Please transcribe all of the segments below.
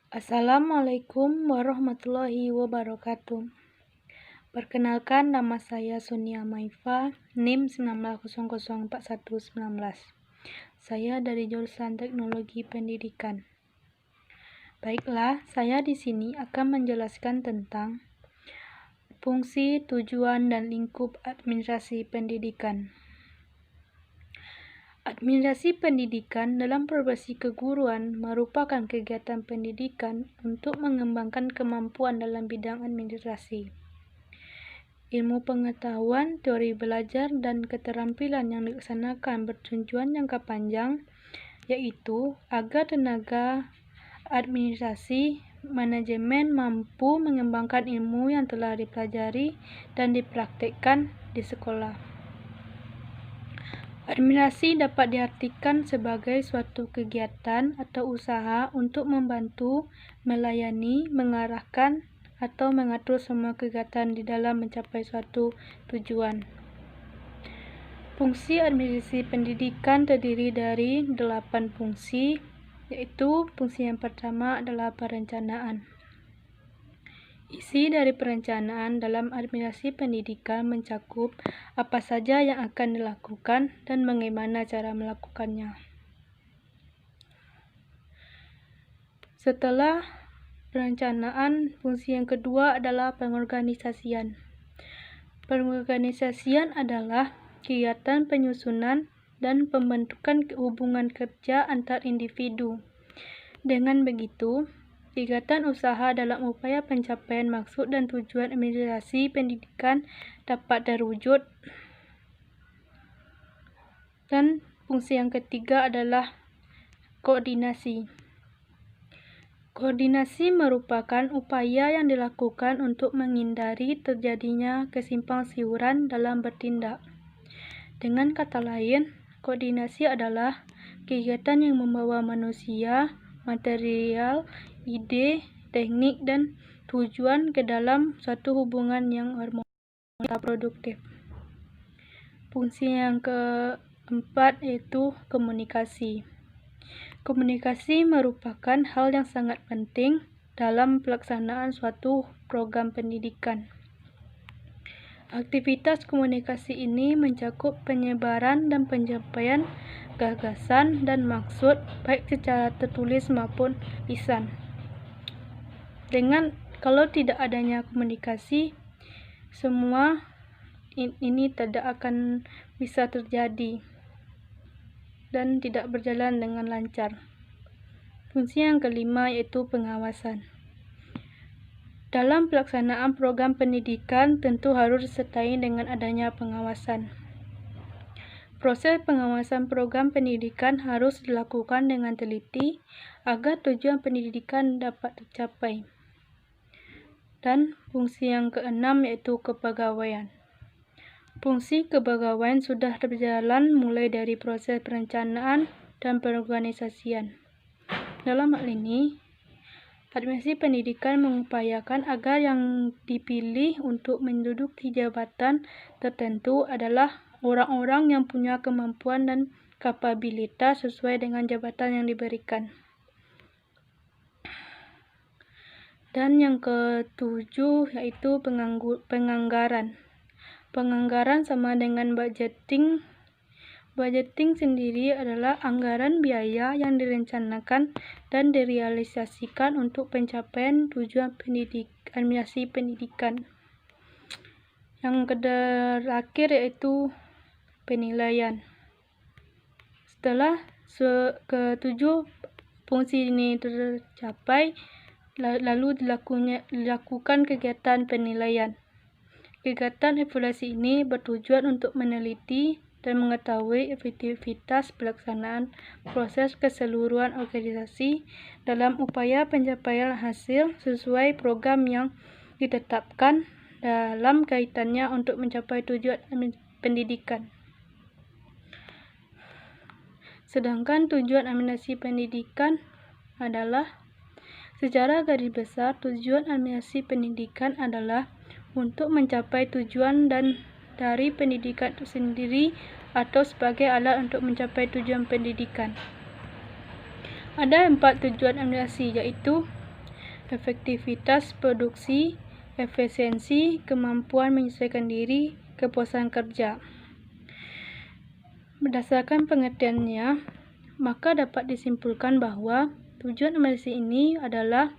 Assalamualaikum warahmatullahi wabarakatuh. Perkenalkan, nama saya Sonia Maifa, NIM 19004119. Saya dari jurusan Teknologi Pendidikan. Baiklah, saya di sini akan menjelaskan tentang fungsi, tujuan, dan lingkup administrasi pendidikan. Administrasi pendidikan dalam profesi keguruan merupakan kegiatan pendidikan untuk mengembangkan kemampuan dalam bidang administrasi. Ilmu pengetahuan, teori belajar, dan keterampilan yang dilaksanakan bertujuan jangka panjang, yaitu agar tenaga administrasi manajemen mampu mengembangkan ilmu yang telah dipelajari dan dipraktikkan di sekolah. Administrasi dapat diartikan sebagai suatu kegiatan atau usaha untuk membantu, melayani, mengarahkan, atau mengatur semua kegiatan di dalam mencapai suatu tujuan. Fungsi administrasi pendidikan terdiri dari 8 fungsi, yaitu fungsi yang pertama adalah perencanaan. Isi dari perencanaan dalam administrasi pendidikan mencakup apa saja yang akan dilakukan dan bagaimana cara melakukannya. Setelah perencanaan, fungsi yang kedua adalah pengorganisasian. Pengorganisasian adalah kegiatan penyusunan dan pembentukan hubungan kerja antar individu. Dengan begitu, kegiatan usaha dalam upaya pencapaian maksud dan tujuan administrasi pendidikan dapat terwujud. Dan fungsi yang ketiga adalah koordinasi. Koordinasi merupakan upaya yang dilakukan untuk menghindari terjadinya kesimpangsiuran dalam bertindak. Dengan kata lain, koordinasi adalah kegiatan yang membawa manusia, material, ide, teknik, dan tujuan ke dalam suatu hubungan yang harmonis dan produktif. Fungsi yang keempat yaitu komunikasi. Komunikasi merupakan hal yang sangat penting dalam pelaksanaan suatu program pendidikan. Aktivitas komunikasi ini mencakup penyebaran dan penyampaian gagasan dan maksud baik secara tertulis maupun lisan. Kalau tidak adanya komunikasi, semua ini tidak akan bisa terjadi dan tidak berjalan dengan lancar. Fungsi yang kelima yaitu pengawasan. Dalam pelaksanaan program pendidikan tentu harus disertai dengan adanya pengawasan. Proses pengawasan program pendidikan harus dilakukan dengan teliti agar tujuan pendidikan dapat tercapai. Dan fungsi yang keenam yaitu kepegawaian. Fungsi kepegawaian sudah berjalan mulai dari proses perencanaan dan pengorganisasian. Dalam hal ini, administrasi pendidikan mengupayakan agar yang dipilih untuk menduduki jabatan tertentu adalah orang-orang yang punya kemampuan dan kapabilitas sesuai dengan jabatan yang diberikan. Dan yang ketujuh yaitu penganggaran. Penganggaran sama dengan budgeting. Budgeting sendiri adalah anggaran biaya yang direncanakan dan direalisasikan untuk pencapaian tujuan administrasi pendidikan. Yang terakhir yaitu penilaian. Setelah ketujuh fungsi ini tercapai, lalu dilakukan kegiatan penilaian. Kegiatan evaluasi ini bertujuan untuk meneliti dan mengetahui efektivitas pelaksanaan proses keseluruhan organisasi dalam upaya pencapaian hasil sesuai program yang ditetapkan dalam kaitannya untuk mencapai tujuan pendidikan. Sedangkan tujuan administrasi pendidikan adalah secara garis besar, tujuan administrasi pendidikan adalah untuk mencapai tujuan dan dari pendidikan itu sendiri atau sebagai alat untuk mencapai tujuan pendidikan. Ada 4 tujuan administrasi, yaitu efektivitas produksi, efisiensi, kemampuan menyesuaikan diri, kepuasan kerja. Berdasarkan pengertiannya, maka dapat disimpulkan bahwa tujuan administrasi ini adalah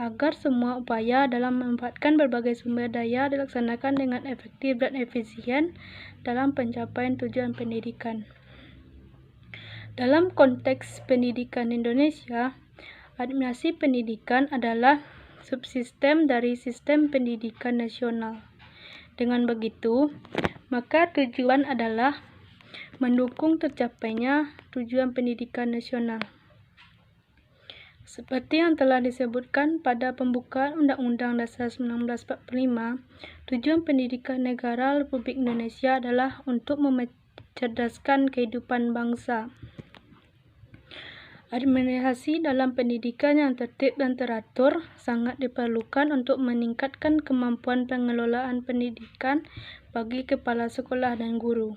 agar semua upaya dalam memanfaatkan berbagai sumber daya dilaksanakan dengan efektif dan efisien dalam pencapaian tujuan pendidikan. Dalam konteks pendidikan Indonesia, administrasi pendidikan adalah subsistem dari sistem pendidikan nasional. Dengan begitu, maka tujuan adalah mendukung tercapainya tujuan pendidikan nasional. Seperti yang telah disebutkan pada pembukaan Undang-Undang Dasar 1945, tujuan pendidikan negara Republik Indonesia adalah untuk mencerdaskan kehidupan bangsa. Administrasi dalam pendidikan yang tertib dan teratur sangat diperlukan untuk meningkatkan kemampuan pengelolaan pendidikan bagi kepala sekolah dan guru.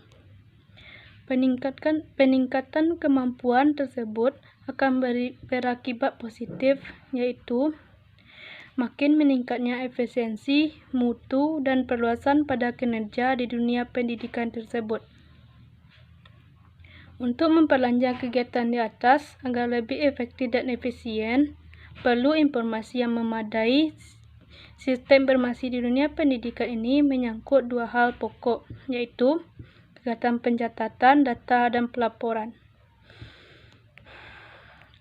Peningkatan kemampuan tersebut akan berakibat positif, yaitu makin meningkatnya efisiensi, mutu, dan perluasan pada kinerja di dunia pendidikan tersebut. Untuk memperlancar kegiatan di atas agar lebih efektif dan efisien, perlu informasi yang memadai. Sistem informasi di dunia pendidikan ini menyangkut dua hal pokok, yaitu kegiatan pencatatan data dan pelaporan.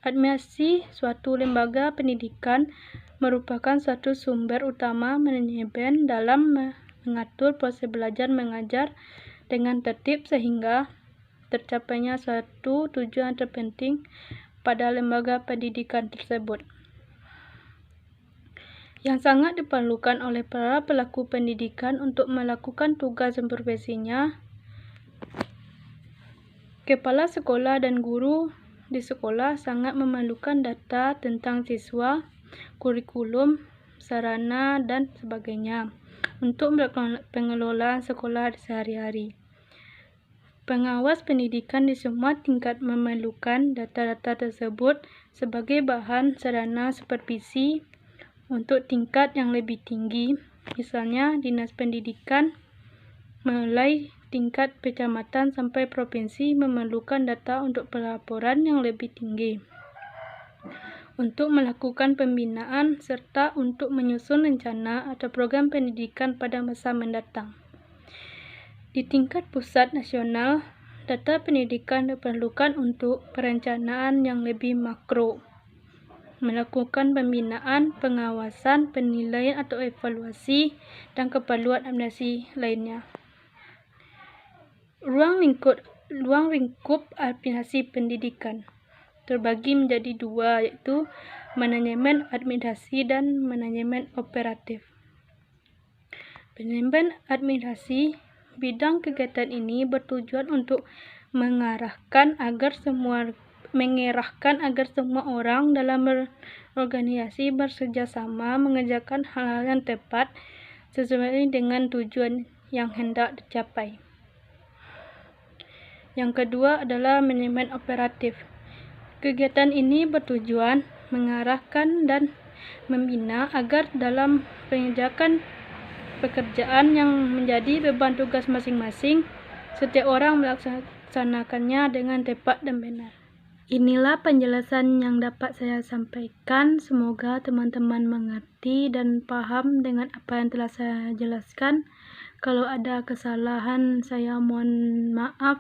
Administrasi suatu lembaga pendidikan merupakan suatu sumber utama manajemen dalam mengatur proses belajar mengajar dengan tertib sehingga tercapainya suatu tujuan terpenting pada lembaga pendidikan tersebut. Yang sangat diperlukan oleh para pelaku pendidikan untuk melakukan tugas dan profesinya. Kepala sekolah dan guru di sekolah sangat memerlukan data tentang siswa, kurikulum, sarana, dan sebagainya untuk pengelolaan sekolah sehari-hari. Pengawas pendidikan di semua tingkat memerlukan data-data tersebut sebagai bahan sarana supervisi untuk tingkat yang lebih tinggi, misalnya Dinas Pendidikan, mulai tingkat kecamatan sampai provinsi memerlukan data untuk pelaporan yang lebih tinggi, untuk melakukan pembinaan serta untuk menyusun rencana atau program pendidikan pada masa mendatang. Di tingkat pusat nasional, data pendidikan diperlukan untuk perencanaan yang lebih makro, melakukan pembinaan, pengawasan, penilaian atau evaluasi, dan keperluan administrasi lainnya. Ruang lingkup administrasi pendidikan terbagi menjadi dua, yaitu manajemen administrasi dan manajemen operatif. Manajemen administrasi, bidang kegiatan ini bertujuan untuk mengerahkan agar semua orang dalam berorganisasi bekerja sama mengerjakan hal-hal yang tepat sesuai dengan tujuan yang hendak dicapai. Yang kedua adalah manajemen operatif. Kegiatan ini bertujuan mengarahkan dan membina agar dalam mengerjakan pekerjaan yang menjadi beban tugas masing-masing, setiap orang melaksanakannya dengan tepat dan benar. Inilah penjelasan yang dapat saya sampaikan. Semoga teman-teman mengerti dan paham dengan apa yang telah saya jelaskan. Kalau ada kesalahan, saya mohon maaf.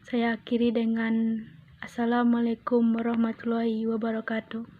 Saya akhiri dengan Assalamualaikum warahmatullahi wabarakatuh.